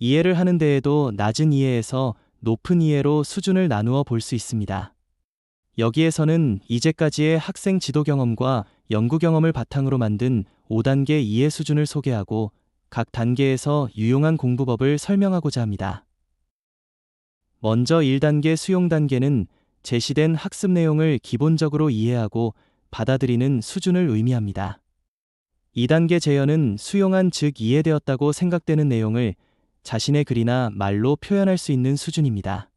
이해를 하는 데에도 낮은 이해에서 높은 이해로 수준을 나누어 볼 수 있습니다. 여기에서는 이제까지의 학생 지도 경험과 연구 경험을 바탕으로 만든 5단계 이해 수준을 소개하고 각 단계에서 유용한 공부법을 설명하고자 합니다. 먼저 1단계 수용 단계는 제시된 학습 내용을 기본적으로 이해하고 받아들이는 수준을 의미합니다. 2단계 재현은 수용한 즉 이해되었다고 생각되는 내용을 자신의 글이나 말로 표현할 수 있는 수준입니다.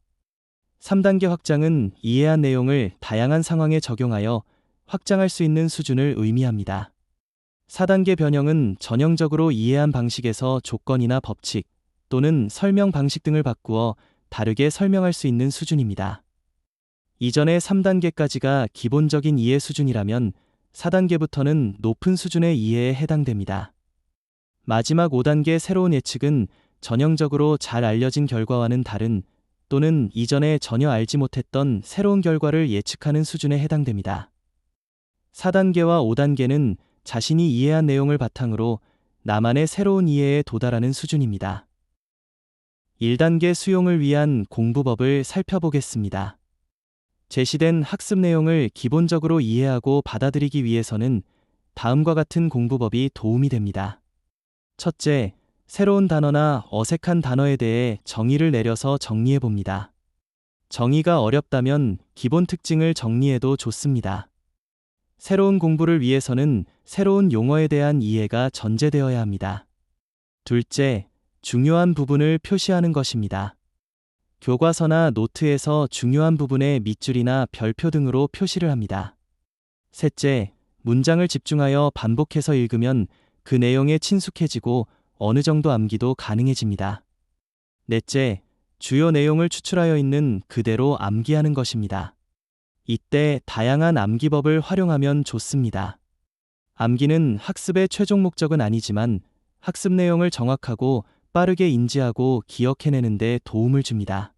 3단계 확장은 이해한 내용을 다양한 상황에 적용하여 확장할 수 있는 수준을 의미합니다. 4단계 변형은 전형적으로 이해한 방식에서 조건이나 법칙 또는 설명 방식 등을 바꾸어 다르게 설명할 수 있는 수준입니다. 이전의 3단계까지가 기본적인 이해 수준이라면 4단계부터는 높은 수준의 이해에 해당됩니다. 마지막 5단계 새로운 예측은 전형적으로 잘 알려진 결과와는 다른 또는 이전에 전혀 알지 못했던 새로운 결과를 예측하는 수준에 해당됩니다. 4단계와 5단계는 자신이 이해한 내용을 바탕으로 나만의 새로운 이해에 도달하는 수준입니다. 1단계 수용을 위한 공부법을 살펴보겠습니다. 제시된 학습 내용을 기본적으로 이해하고 받아들이기 위해서는 다음과 같은 공부법이 도움이 됩니다. 첫째, 새로운 단어나 어색한 단어에 대해 정의를 내려서 정리해 봅니다. 정의가 어렵다면 기본 특징을 정리해도 좋습니다. 새로운 공부를 위해서는 새로운 용어에 대한 이해가 전제되어야 합니다. 둘째, 중요한 부분을 표시하는 것입니다. 교과서나 노트에서 중요한 부분에 밑줄이나 별표 등으로 표시를 합니다. 셋째, 문장을 집중하여 반복해서 읽으면 그 내용에 친숙해지고 어느 정도 암기도 가능해집니다. 넷째, 주요 내용을 추출하여 있는 그대로 암기하는 것입니다. 이때 다양한 암기법을 활용하면 좋습니다. 암기는 학습의 최종 목적은 아니지만 학습 내용을 정확하고 빠르게 인지하고 기억해내는 데 도움을 줍니다.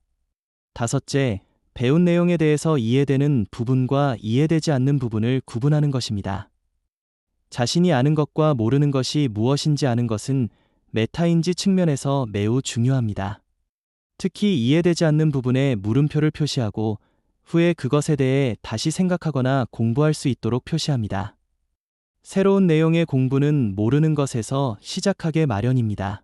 다섯째, 배운 내용에 대해서 이해되는 부분과 이해되지 않는 부분을 구분하는 것입니다. 자신이 아는 것과 모르는 것이 무엇인지 아는 것은 메타인지 측면에서 매우 중요합니다. 특히 이해되지 않는 부분에 물음표를 표시하고 후에 그것에 대해 다시 생각하거나 공부할 수 있도록 표시합니다. 새로운 내용의 공부는 모르는 것에서 시작하게 마련입니다.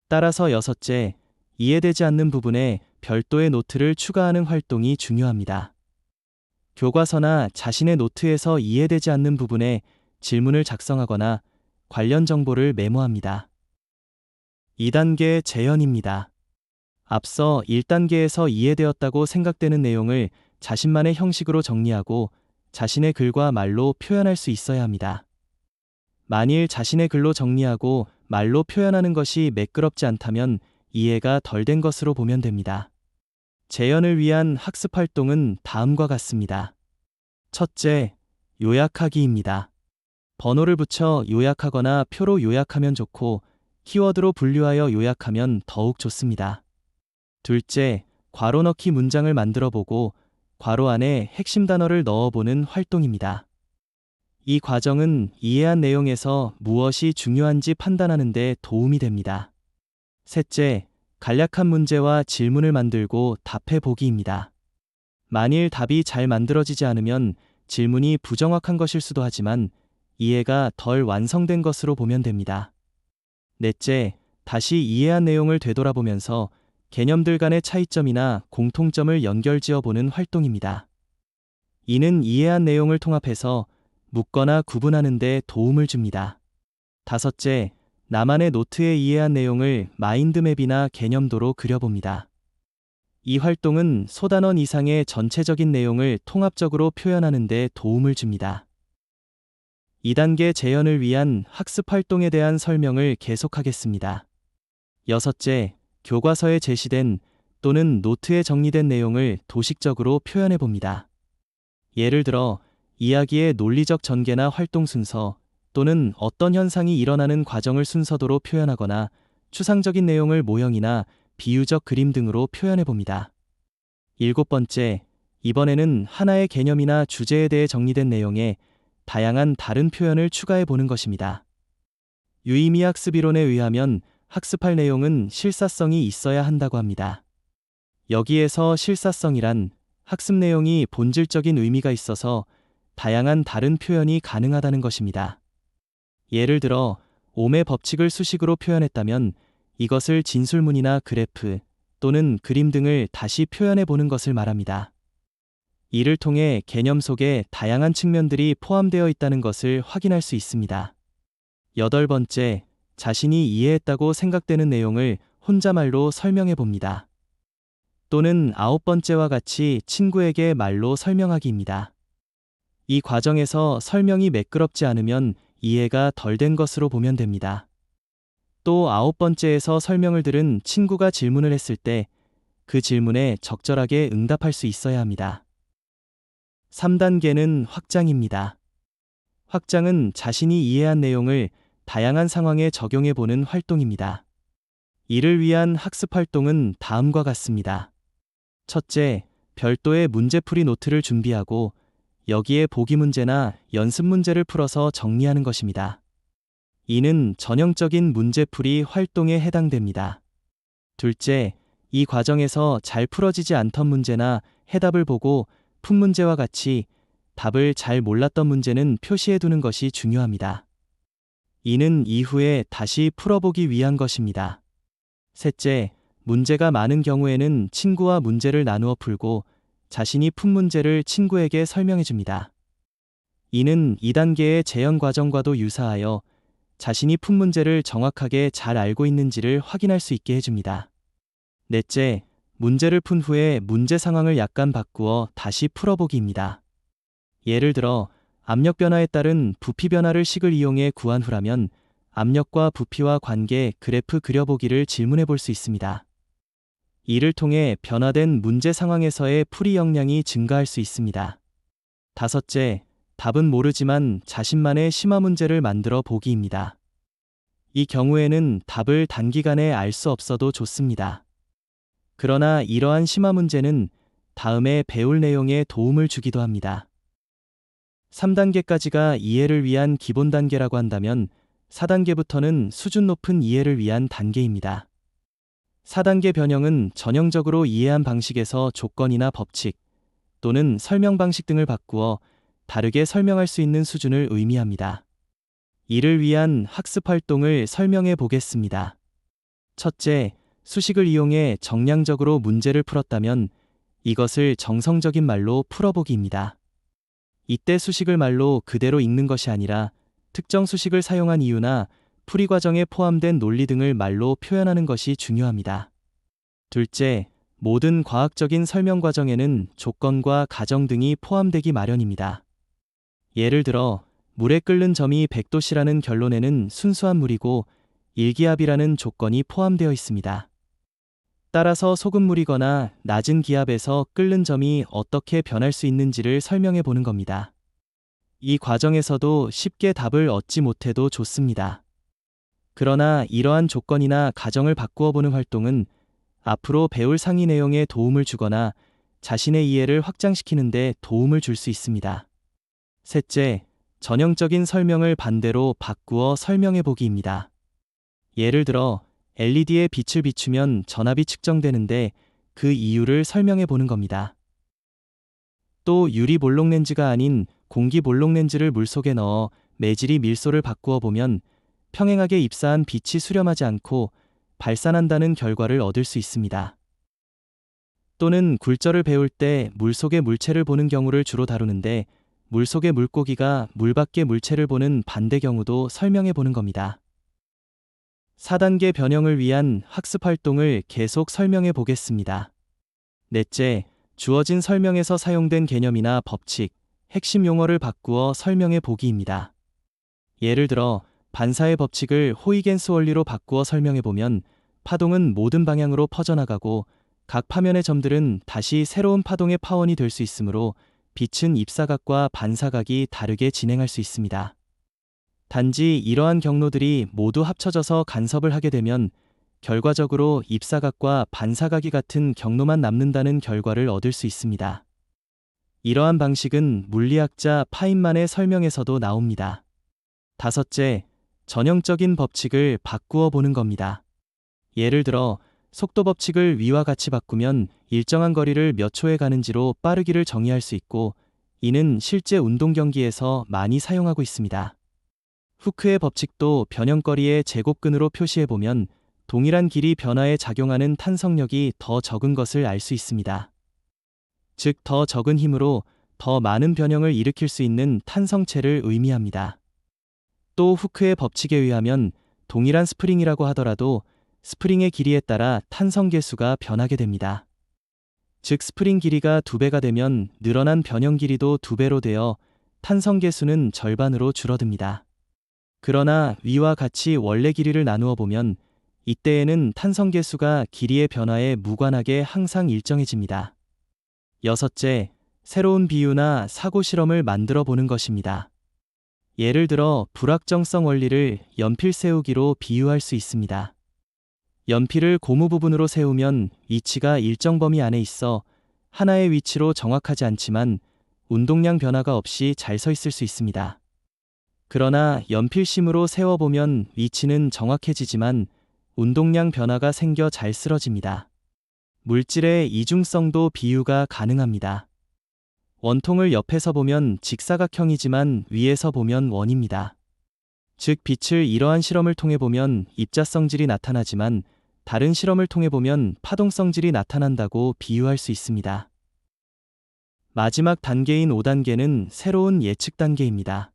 따라서 여섯째, 이해되지 않는 부분에 별도의 노트를 추가하는 활동이 중요합니다. 교과서나 자신의 노트에서 이해되지 않는 부분에 질문을 작성하거나 관련 정보를 메모합니다. 2단계 재현입니다. 앞서 1단계에서 이해되었다고 생각되는 내용을 자신만의 형식으로 정리하고 자신의 글과 말로 표현할 수 있어야 합니다. 만일 자신의 글로 정리하고 말로 표현하는 것이 매끄럽지 않다면 이해가 덜 된 것으로 보면 됩니다. 재현을 위한 학습 활동은 다음과 같습니다. 첫째, 요약하기입니다. 번호를 붙여 요약하거나 표로 요약하면 좋고 키워드로 분류하여 요약하면 더욱 좋습니다. 둘째, 괄호 넣기 문장을 만들어 보고 괄호 안에 핵심 단어를 넣어보는 활동입니다. 이 과정은 이해한 내용에서 무엇이 중요한지 판단하는 데 도움이 됩니다. 셋째, 간략한 문제와 질문을 만들고 답해 보기입니다. 만일 답이 잘 만들어지지 않으면 질문이 부정확한 것일 수도 하지만 이해가 덜 완성된 것으로 보면 됩니다. 넷째, 다시 이해한 내용을 되돌아보면서 개념들 간의 차이점이나 공통점을 연결지어 보는 활동입니다. 이는 이해한 내용을 통합해서 묻거나 구분하는 데 도움을 줍니다. 다섯째, 나만의 노트에 이해한 내용을 마인드맵이나 개념도로 그려봅니다. 이 활동은 소단원 이상의 전체적인 내용을 통합적으로 표현하는 데 도움을 줍니다. 2단계 재현을 위한 학습 활동에 대한 설명을 계속하겠습니다. 여섯째, 교과서에 제시된 또는 노트에 정리된 내용을 도식적으로 표현해 봅니다. 예를 들어, 이야기의 논리적 전개나 활동 순서 또는 어떤 현상이 일어나는 과정을 순서도로 표현하거나 추상적인 내용을 모형이나 비유적 그림 등으로 표현해 봅니다. 7번째, 이번에는 하나의 개념이나 주제에 대해 정리된 내용에 다양한 다른 표현을 추가해 보는 것입니다. 유의미학습 이론에 의하면 학습할 내용은 실사성이 있어야 한다고 합니다. 여기에서 실사성이란 학습 내용이 본질적인 의미가 있어서 다양한 다른 표현이 가능하다는 것입니다. 예를 들어, 옴의 법칙을 수식으로 표현했다면 이것을 진술문이나 그래프 또는 그림 등을 다시 표현해 보는 것을 말합니다. 이를 통해 개념 속에 다양한 측면들이 포함되어 있다는 것을 확인할 수 있습니다. 8번째, 자신이 이해했다고 생각되는 내용을 혼자말로 설명해 봅니다. 또는 9번째와 같이 친구에게 말로 설명하기입니다. 이 과정에서 설명이 매끄럽지 않으면 이해가 덜 된 것으로 보면 됩니다. 또 9번째에서 설명을 들은 친구가 질문을 했을 때 그 질문에 적절하게 응답할 수 있어야 합니다. 3단계는 확장입니다. 확장은 자신이 이해한 내용을 다양한 상황에 적용해 보는 활동입니다. 이를 위한 학습 활동은 다음과 같습니다. 첫째, 별도의 문제풀이 노트를 준비하고 여기에 보기 문제나 연습 문제를 풀어서 정리하는 것입니다. 이는 전형적인 문제풀이 활동에 해당됩니다. 둘째, 이 과정에서 잘 풀어지지 않던 문제나 해답을 보고 푼 문제와 같이 답을 잘 몰랐던 문제는 표시해 두는 것이 중요합니다. 이는 이후에 다시 풀어보기 위한 것입니다. 셋째, 문제가 많은 경우에는 친구와 문제를 나누어 풀고 자신이 푼 문제를 친구에게 설명해 줍니다. 이는 2단계의 재현 과정과도 유사하여 자신이 푼 문제를 정확하게 잘 알고 있는지를 확인할 수 있게 해줍니다. 넷째, 문제를 푼 후에 문제 상황을 약간 바꾸어 다시 풀어보기입니다. 예를 들어, 압력 변화에 따른 부피 변화를 식을 이용해 구한 후라면 압력과 부피와 관계 그래프 그려보기를 질문해 볼 수 있습니다. 이를 통해 변화된 문제 상황에서의 풀이 역량이 증가할 수 있습니다. 다섯째, 답은 모르지만 자신만의 심화 문제를 만들어 보기입니다. 이 경우에는 답을 단기간에 알 수 없어도 좋습니다. 그러나 이러한 심화 문제는 다음에 배울 내용에 도움을 주기도 합니다. 3단계까지가 이해를 위한 기본 단계라고 한다면 4단계부터는 수준 높은 이해를 위한 단계입니다. 4단계 변형은 전형적으로 이해한 방식에서 조건이나 법칙 또는 설명 방식 등을 바꾸어 다르게 설명할 수 있는 수준을 의미합니다. 이를 위한 학습 활동을 설명해 보겠습니다. 첫째, 수식을 이용해 정량적으로 문제를 풀었다면 이것을 정성적인 말로 풀어보기입니다. 이때 수식을 말로 그대로 읽는 것이 아니라 특정 수식을 사용한 이유나 풀이 과정에 포함된 논리 등을 말로 표현하는 것이 중요합니다. 둘째, 모든 과학적인 설명 과정에는 조건과 가정 등이 포함되기 마련입니다. 예를 들어, 물에 끓는 점이 100도씨라는 결론에는 순수한 물이고 일기압이라는 조건이 포함되어 있습니다. 따라서 소금물이거나 낮은 기압에서 끓는 점이 어떻게 변할 수 있는지를 설명해 보는 겁니다. 이 과정에서도 쉽게 답을 얻지 못해도 좋습니다. 그러나 이러한 조건이나 가정을 바꾸어 보는 활동은 앞으로 배울 상위 내용에 도움을 주거나 자신의 이해를 확장시키는 데 도움을 줄 수 있습니다. 셋째, 전형적인 설명을 반대로 바꾸어 설명해 보기입니다. 예를 들어, LED에 빛을 비추면 전압이 측정되는데 그 이유를 설명해 보는 겁니다. 또 유리 볼록 렌즈가 아닌 공기 볼록 렌즈를 물속에 넣어 매질이 밀소를 바꾸어 보면 평행하게 입사한 빛이 수렴하지 않고 발산한다는 결과를 얻을 수 있습니다. 또는 굴절을 배울 때 물속의 물체를 보는 경우를 주로 다루는데 물속의 물고기가 물 밖의 물체를 보는 반대 경우도 설명해 보는 겁니다. 4단계 변형을 위한 학습 활동을 계속 설명해 보겠습니다. 넷째, 주어진 설명에서 사용된 개념이나 법칙, 핵심 용어를 바꾸어 설명해 보기입니다. 예를 들어, 반사의 법칙을 호이겐스 원리로 바꾸어 설명해 보면 파동은 모든 방향으로 퍼져나가고 각 파면의 점들은 다시 새로운 파동의 파원이 될 수 있으므로 빛은 입사각과 반사각이 다르게 진행할 수 있습니다. 단지 이러한 경로들이 모두 합쳐져서 간섭을 하게 되면 결과적으로 입사각과 반사각이 같은 경로만 남는다는 결과를 얻을 수 있습니다. 이러한 방식은 물리학자 파인만의 설명에서도 나옵니다. 다섯째, 전형적인 법칙을 바꾸어 보는 겁니다. 예를 들어 속도 법칙을 위와 같이 바꾸면 일정한 거리를 몇 초에 가는지로 빠르기를 정의할 수 있고, 이는 실제 운동 경기에서 많이 사용하고 있습니다. 후크의 법칙도 변형거리의 제곱근으로 표시해보면 동일한 길이 변화에 작용하는 탄성력이 더 적은 것을 알 수 있습니다. 즉, 더 적은 힘으로 더 많은 변형을 일으킬 수 있는 탄성체를 의미합니다. 또 후크의 법칙에 의하면 동일한 스프링이라고 하더라도 스프링의 길이에 따라 탄성 계수가 변하게 됩니다. 즉, 스프링 길이가 2배가 되면 늘어난 변형 길이도 2배로 되어 탄성 계수는 절반으로 줄어듭니다. 그러나 위와 같이 원래 길이를 나누어 보면 이때에는 탄성 계수가 길이의 변화에 무관하게 항상 일정해집니다. 여섯째, 새로운 비유나 사고 실험을 만들어 보는 것입니다. 예를 들어 불확정성 원리를 연필 세우기로 비유할 수 있습니다. 연필을 고무 부분으로 세우면 위치가 일정 범위 안에 있어 하나의 위치로 정확하지 않지만 운동량 변화가 없이 잘 서 있을 수 있습니다. 그러나 연필심으로 세워보면 위치는 정확해지지만 운동량 변화가 생겨 잘 쓰러집니다. 물질의 이중성도 비유가 가능합니다. 원통을 옆에서 보면 직사각형이지만 위에서 보면 원입니다. 즉, 빛을 이러한 실험을 통해 보면 입자성질이 나타나지만 다른 실험을 통해 보면 파동성질이 나타난다고 비유할 수 있습니다. 마지막 단계인 5단계는 새로운 예측 단계입니다.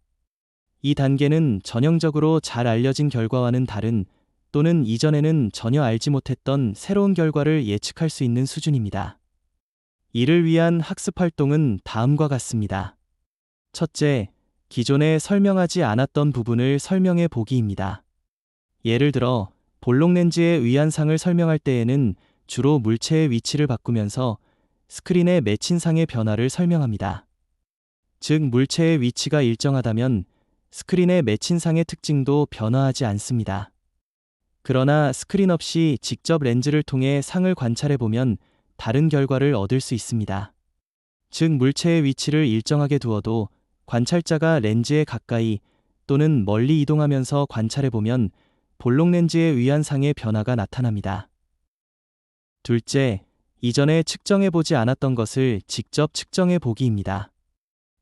이 단계는 전형적으로 잘 알려진 결과와는 다른, 또는 이전에는 전혀 알지 못했던 새로운 결과를 예측할 수 있는 수준입니다. 이를 위한 학습 활동은 다음과 같습니다. 첫째, 기존에 설명하지 않았던 부분을 설명해 보기입니다. 예를 들어 볼록 렌즈의 의한상을 설명할 때에는 주로 물체의 위치를 바꾸면서 스크린의 맺힌상의 변화를 설명합니다. 즉, 물체의 위치가 일정하다면 스크린의 맺힌상의 특징도 변화하지 않습니다. 그러나 스크린 없이 직접 렌즈를 통해 상을 관찰해 보면 다른 결과를 얻을 수 있습니다. 즉, 물체의 위치를 일정하게 두어도 관찰자가 렌즈에 가까이 또는 멀리 이동하면서 관찰해 보면 볼록 렌즈에 의한 상의 변화가 나타납니다. 둘째, 이전에 측정해 보지 않았던 것을 직접 측정해 보기입니다.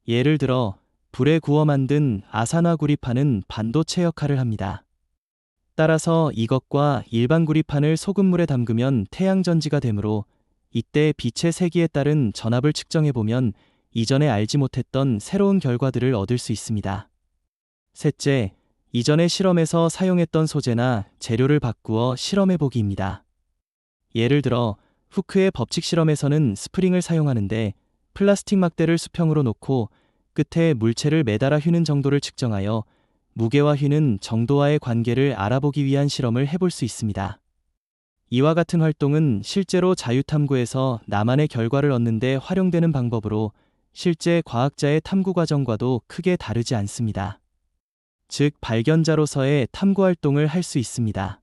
예를 들어 불에 구워 만든 아산화 구리판은 반도체 역할을 합니다. 따라서 이것과 일반 구리판을 소금물에 담그면 태양전지가 되므로 이때 빛의 세기에 따른 전압을 측정해 보면 이전에 알지 못했던 새로운 결과들을 얻을 수 있습니다. 셋째, 이전의 실험에서 사용했던 소재나 재료를 바꾸어 실험해 보기입니다. 예를 들어 후크의 법칙 실험에서는 스프링을 사용하는데 플라스틱 막대를 수평으로 놓고 끝에 물체를 매달아 휘는 정도를 측정하여 무게와 휘는 정도와의 관계를 알아보기 위한 실험을 해볼 수 있습니다. 이와 같은 활동은 실제로 자유탐구에서 나만의 결과를 얻는 데 활용되는 방법으로 실제 과학자의 탐구 과정과도 크게 다르지 않습니다. 즉, 발견자로서의 탐구 활동을 할 수 있습니다.